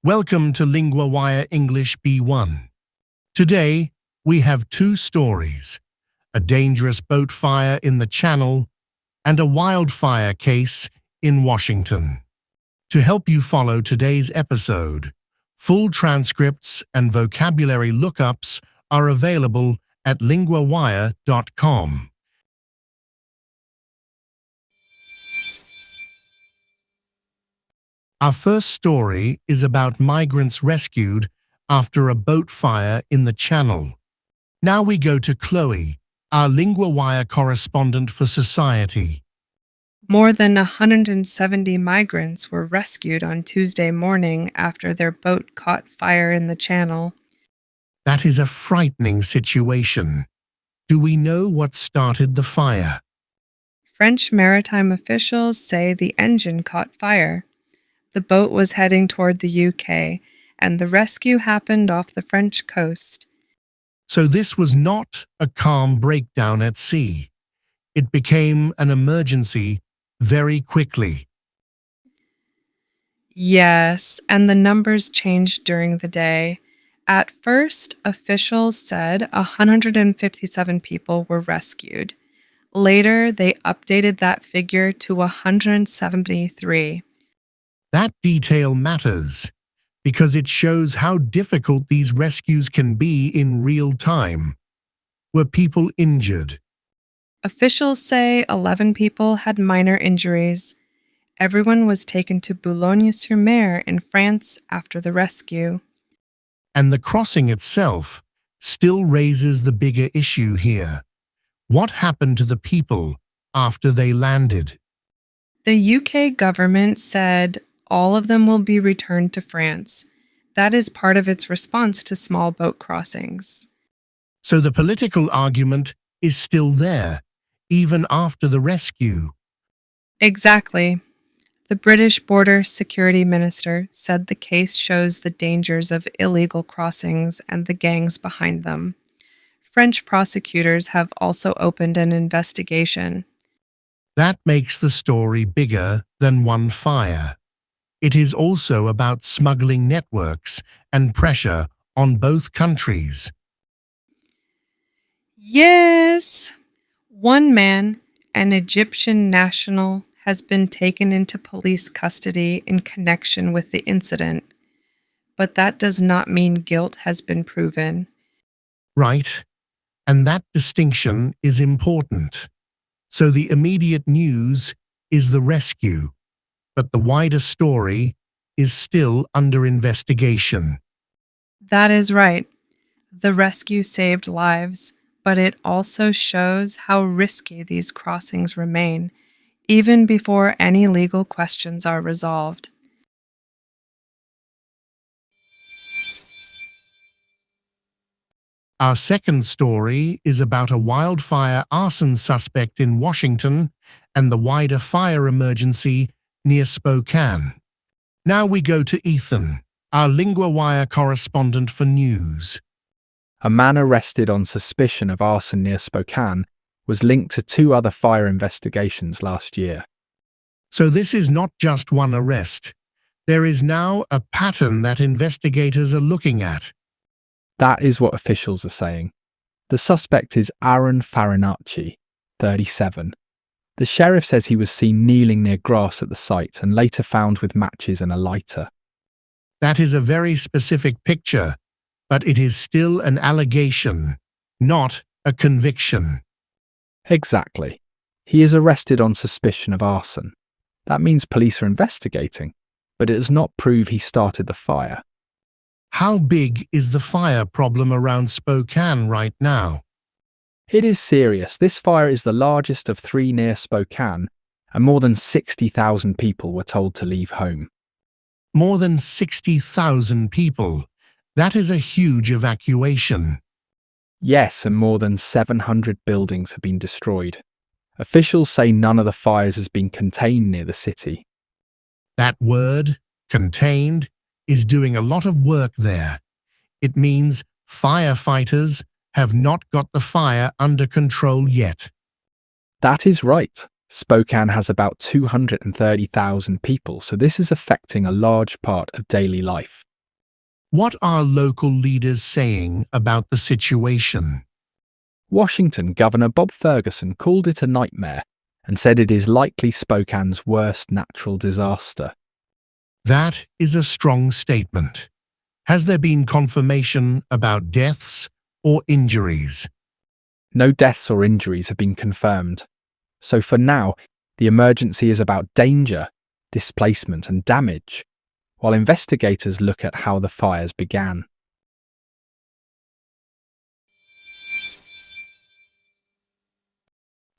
Welcome to LinguaWire English B1. Today, we have two stories, a dangerous boat fire in the Channel and a wildfire case in Washington. To help you follow today's episode, full transcripts and vocabulary lookups are available at LinguaWire.com. Our first story is about migrants rescued after a boat fire in the Channel. Now we go to Chloe, our LinguaWire correspondent for Society. More than 170 migrants were rescued on Tuesday morning after their boat caught fire in the Channel. That is a frightening situation. Do we know what started the fire? French maritime officials say the engine caught fire. The boat was heading toward the UK, and the rescue happened off the French coast. So this was not a calm breakdown at sea. It became an emergency very quickly. Yes, and the numbers changed during the day. At first, officials said 157 people were rescued. Later, they updated that figure to 173. That detail matters because it shows how difficult these rescues can be in real time. Were people injured? Officials say 11 people had minor injuries. Everyone was taken to Boulogne-sur-Mer in France after the rescue. And the crossing itself still raises the bigger issue here. What happened to the people after they landed? The UK government said all of them will be returned to France. That is part of its response to small boat crossings. So the political argument is still there, even after the rescue. Exactly. The British Border Security Minister said the case shows the dangers of illegal crossings and the gangs behind them. French prosecutors have also opened an investigation. That makes the story bigger than one fire. It is also about smuggling networks and pressure on both countries. Yes! One man, an Egyptian national, has been taken into police custody in connection with the incident. But that does not mean guilt has been proven. Right, and that distinction is important. So the immediate news is the rescue, but the wider story is still under investigation. That is right. The rescue saved lives, but it also shows how risky these crossings remain, even before any legal questions are resolved. Our second story is about a wildfire arson suspect in Washington and the wider fire emergency near Spokane. Now we go to Ethan, our LinguaWire correspondent for news. A man arrested on suspicion of arson near Spokane was linked to two other fire investigations last year. So this is not just one arrest. There is now a pattern that investigators are looking at. That is what officials are saying. The suspect is Aaron Farinacci, 37. The sheriff says he was seen kneeling near grass at the site and later found with matches and a lighter. That is a very specific picture, but it is still an allegation, not a conviction. Exactly. He is arrested on suspicion of arson. That means police are investigating, but it does not prove he started the fire. How big is the fire problem around Spokane right now? It is serious. This fire is the largest of three near Spokane, and more than 60,000 people were told to leave home. More than 60,000 people. That is a huge evacuation. Yes, and more than 700 buildings have been destroyed. Officials say none of the fires has been contained near the city. That word, contained, is doing a lot of work there. It means firefighters have not got the fire under control yet. That is right. Spokane has about 230,000 people, so this is affecting a large part of daily life. What are local leaders saying about the situation? Washington Governor Bob Ferguson called it a nightmare and said it is likely Spokane's worst natural disaster. That is a strong statement. Has there been confirmation about deaths or injuries? No deaths or injuries have been confirmed. So for now, the emergency is about danger, displacement and damage, while investigators look at how the fires began.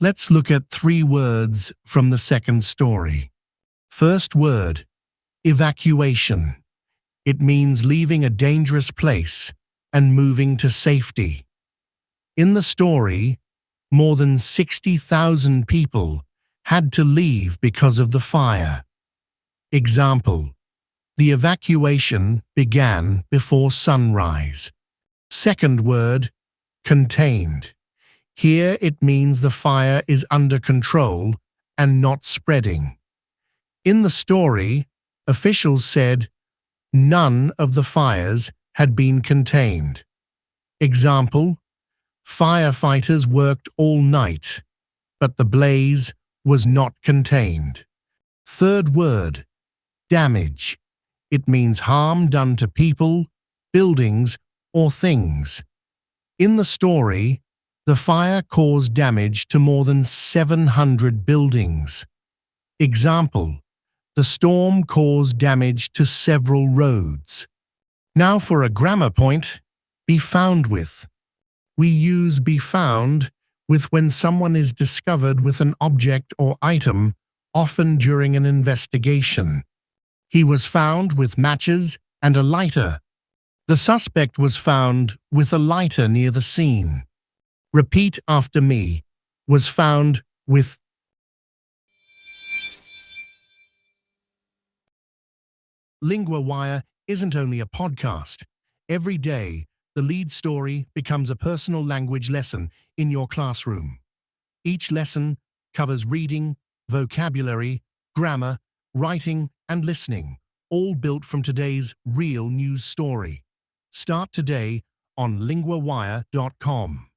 Let's look at 3 words from the second story. First word, evacuation. It means leaving a dangerous place and moving to safety. In the story, more than 60,000 people had to leave because of the fire. Example, the evacuation began before sunrise. Second word, contained. Here it means the fire is under control and not spreading. In the story, officials said none of the fires had been contained. Example, firefighters worked all night, but the blaze was not contained. Third word, damage. It means harm done to people, buildings, or things. In the story, the fire caused damage to more than 700 buildings. Example, the storm caused damage to several roads. Now for a grammar point, be found with. We use be found with when someone is discovered with an object or item, often during an investigation. He was found with matches and a lighter. The suspect was found with a lighter near the scene. Repeat after me. Was found with. LinguaWire isn't only a podcast. Every day, the lead story becomes a personal language lesson in your classroom. Each lesson covers reading, vocabulary, grammar, writing, and listening, all built from today's real news story. Start today on LinguaWire.com.